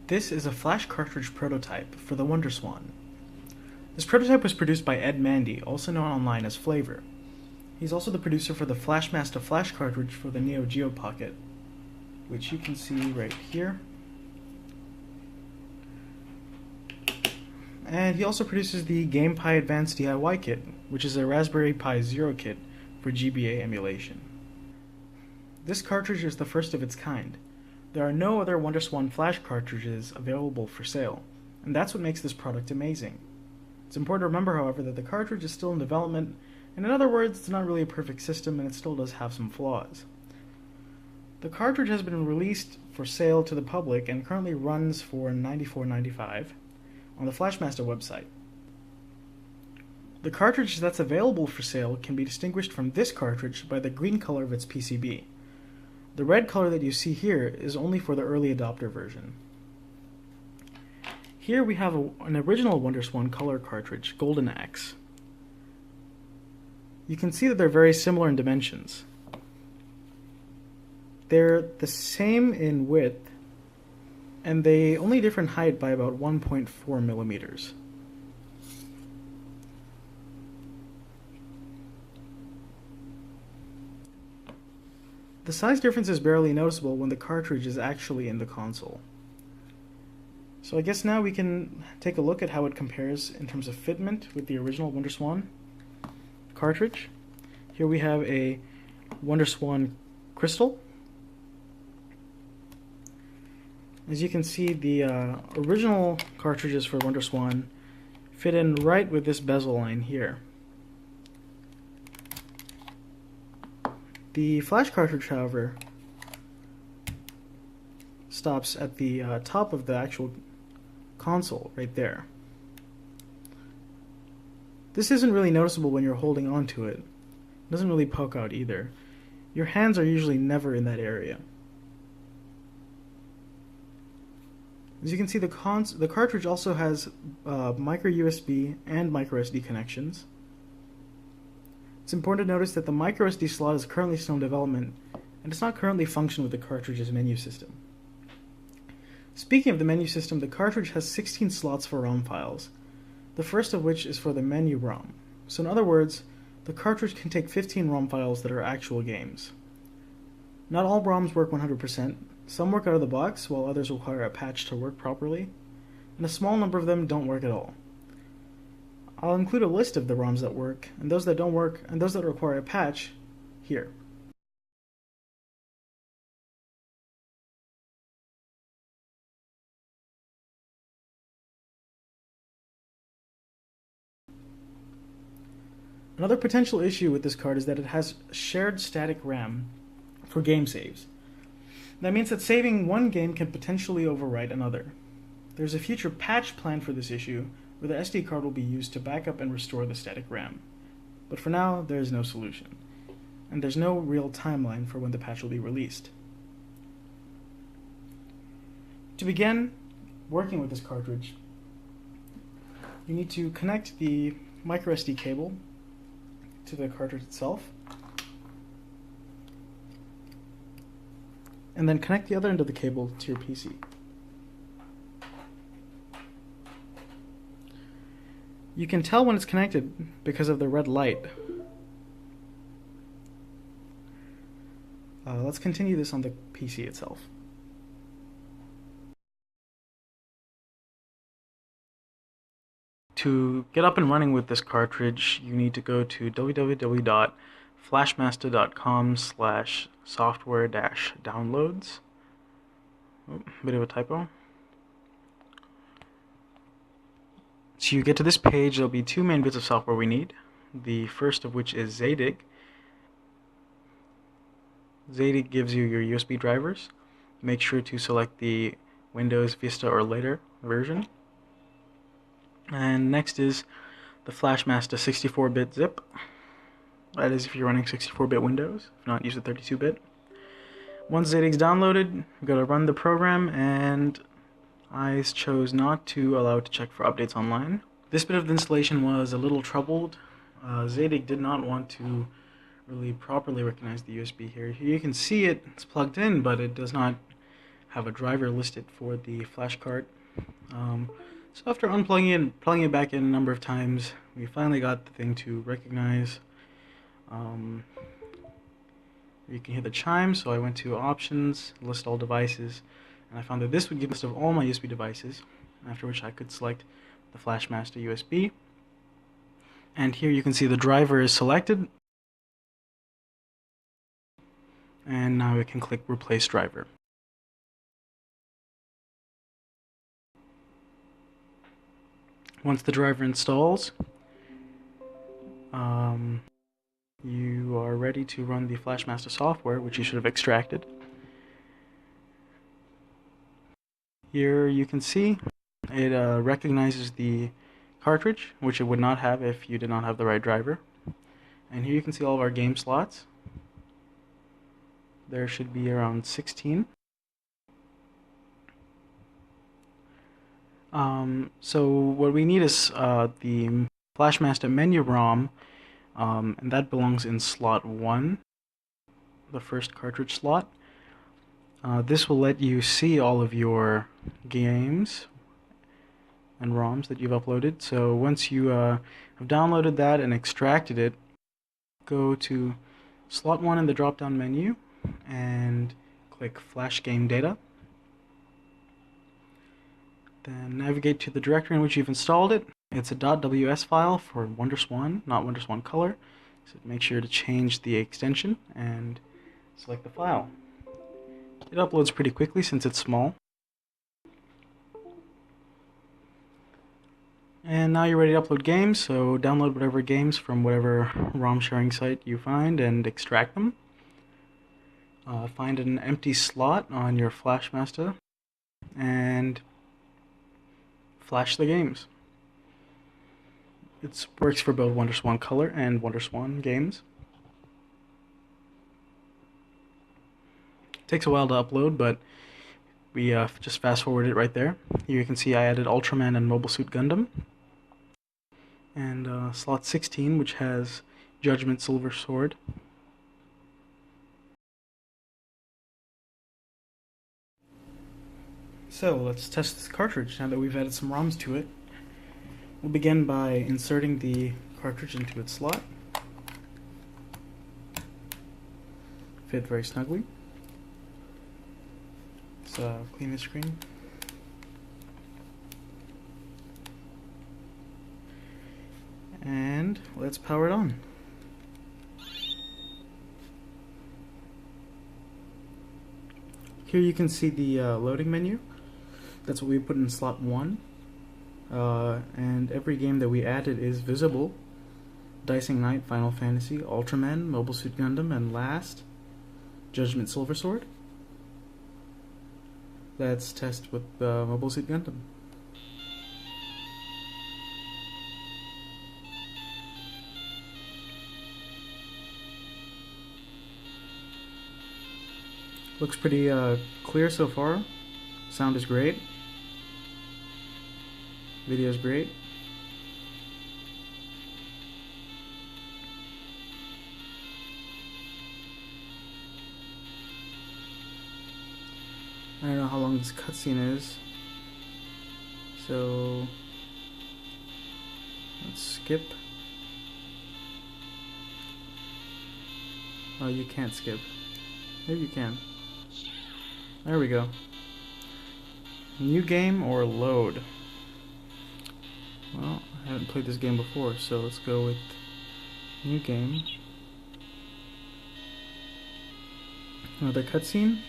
This is a flash cartridge prototype for the WonderSwan. This prototype was produced by Ed Mandy, also known online as Flavor. He's also the producer for the Masta flash cartridge for the Neo Geo Pocket, which you can see right here. And he also produces the Game Pi Advanced DIY kit, which is a Raspberry Pi Zero kit for GBA emulation. This cartridge is the first of its kind. There are no other WonderSwan flash cartridges available for sale, and that's what makes this product amazing. It's important to remember, however, that the cartridge is still in development, and in other words, it's not really a perfect system and it still does have some flaws. The cartridge has been released for sale to the public and currently runs for $94.95 on the Flashmaster website. The cartridge that's available for sale can be distinguished from this cartridge by the green color of its PCB. The red color that you see here is only for the early adopter version. Here we have an original WonderSwan color cartridge, Golden Axe. You can see that they're very similar in dimensions. They're the same in width, and they only differ in height by about 1.4 millimeters. The size difference is barely noticeable when the cartridge is actually in the console. So I guess now we can take a look at how it compares in terms of fitment with the original WonderSwan cartridge. Here we have a WonderSwan crystal. As you can see, the original cartridges for WonderSwan fit in right with this bezel line here. The flash cartridge, however, stops at the top of the actual console, right there. This isn't really noticeable when you're holding onto it. It doesn't really poke out either. Your hands are usually never in that area. As you can see, the cartridge also has micro USB and micro SD connections. It's important to notice that the micro SD slot is currently still in development and does not currently function with the cartridge's menu system. Speaking of the menu system, the cartridge has 16 slots for ROM files, the first of which is for the menu ROM. So in other words, the cartridge can take 15 ROM files that are actual games. Not all ROMs work 100%. Some work out of the box, while others require a patch to work properly, and a small number of them don't work at all. I'll include a list of the ROMs that work, and those that don't work, and those that require a patch, here. Another potential issue with this card is that it has shared static RAM for game saves. That means that saving one game can potentially overwrite another. There's a future patch planned for this issue, where the SD card will be used to back up and restore the static RAM. But for now, there is no solution, and there's no real timeline for when the patch will be released. To begin working with this cartridge, you need to connect the micro SD cable to the cartridge itself, and then connect the other end of the cable to your PC. You can tell when it's connected because of the red light. Let's continue this on the PC itself. To get up and running with this cartridge, you need to go to www.flashmasta.com/software-downloads. Oh, bit of a typo. So you get to this page, there'll be two main bits of software we need. The first of which is Zadig. Zadig gives you your USB drivers. Make sure to select the Windows, Vista, or later version. And next is the Flashmaster 64-bit zip. That is if you're running 64-bit Windows. If not, use the 32-bit. Once Zadig's downloaded, you've got to run the program, and I chose not to allow it to check for updates online. This bit of the installation was a little troubled. Zadig did not want to really properly recognize the USB here. Here you can see it's plugged in, but it does not have a driver listed for the flash card. So after unplugging it and plugging it back in a number of times, we finally got the thing to recognize. You can hear the chime, so I went to options, list all devices, and I found that this would give a list of all my USB devices, after which I could select the Flash Masta USB. And here you can see the driver is selected, and now we can click replace driver. Once the driver installs, you are ready to run the Flash Masta software, which you should have extracted. Here you can see it recognizes the cartridge, which it would not have if you did not have the right driver. And here you can see all of our game slots. There should be around 16. So what we need is the Flash Masta menu ROM, and that belongs in slot 1, the first cartridge slot. This will let you see all of your games and ROMs that you've uploaded. So once you have downloaded that and extracted it, go to slot 1 in the drop-down menu and click Flash Game Data. Then navigate to the directory in which you've installed it. It's a .ws file for WonderSwan, not WonderSwan Color. So make sure to change the extension and select the file. It uploads pretty quickly since it's small. And now you're ready to upload games, so download whatever games from whatever ROM sharing site you find and extract them. Find an empty slot on your Flash Masta and flash the games. It works for both WonderSwan Color and WonderSwan games. It takes a while to upload, but we just fast forward it right there. Here you can see I added Ultraman and Mobile Suit Gundam. And slot 16, which has Judgment Silver Sword. So let's test this cartridge now that we've added some ROMs to it. We'll begin by inserting the cartridge into its slot. Fit very snugly. Let's clean the screen. And let's power it on. Here you can see the loading menu. That's what we put in slot 1. And every game that we added is visible. Dicing Knight, Final Fantasy, Ultraman, Mobile Suit Gundam, and last, Judgment Silver Sword. Let's test with Mobile Suit Gundam. Looks pretty clear so far. Sound is great. Video is great. I don't know how long this cutscene is, so let's skip. Oh, you can't skip. Maybe you can. There we go. New game or load? Well, I haven't played this game before, so let's go with new game. Another cutscene.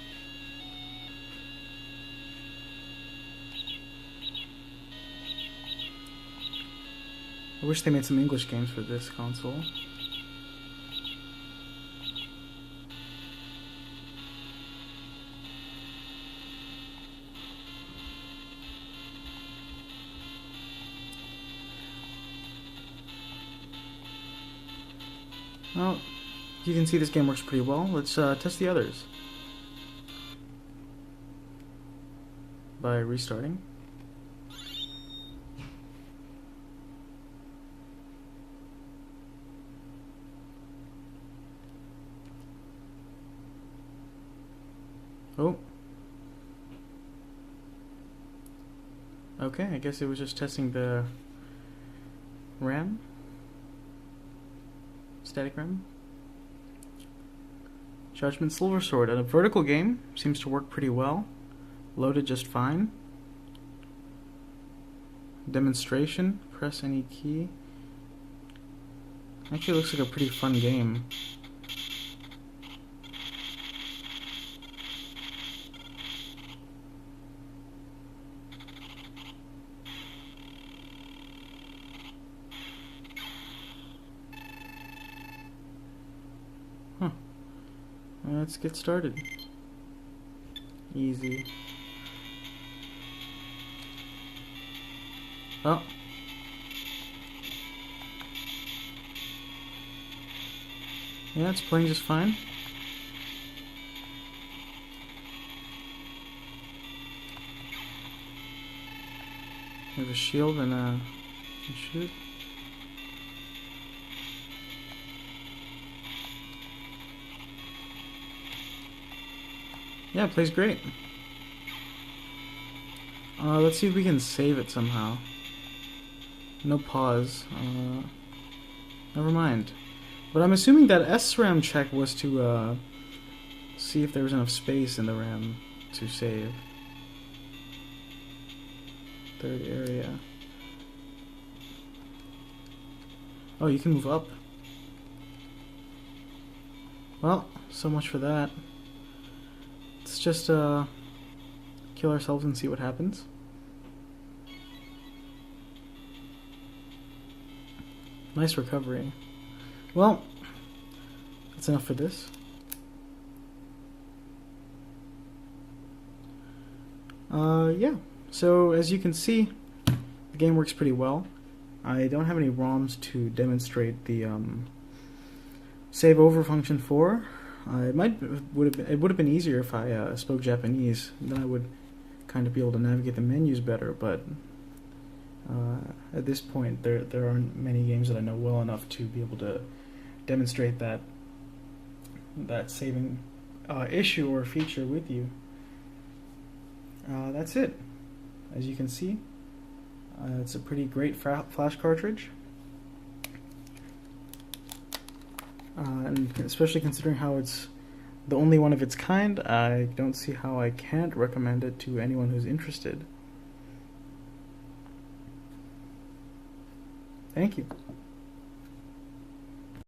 I wish they made some English games for this console. Well, you can see this game works pretty well. Let's test the others by restarting. Oh, Okay, I guess it was just testing the RAM. Static RAM. Judgment Silver Sword. A vertical game. Seems to work pretty well. Loaded just fine. Demonstration. Press any key. Actually looks like a pretty fun game. Huh. Let's get started. Easy. Oh. Yeah, it's playing just fine. We have a shield and a shoot. Yeah, it plays great. Let's see if we can save it somehow. No pause. Never mind. But I'm assuming that SRAM check was to see if there was enough space in the RAM to save. Third area. Oh, you can move up. Well, so much for that. Let's just kill ourselves and see what happens. Nice recovery. Well, that's enough for this. Yeah. So as you can see, the game works pretty well. I don't have any ROMs to demonstrate the save over function for. It would have been easier if I spoke Japanese. Then I would kind of be able to navigate the menus better. But at this point, there aren't many games that I know well enough to be able to demonstrate that saving issue or feature with you. That's it. As you can see, it's a pretty great flash cartridge, and especially considering how it's the only one of its kind, I don't see how I can't recommend it to anyone who's interested. Thank you.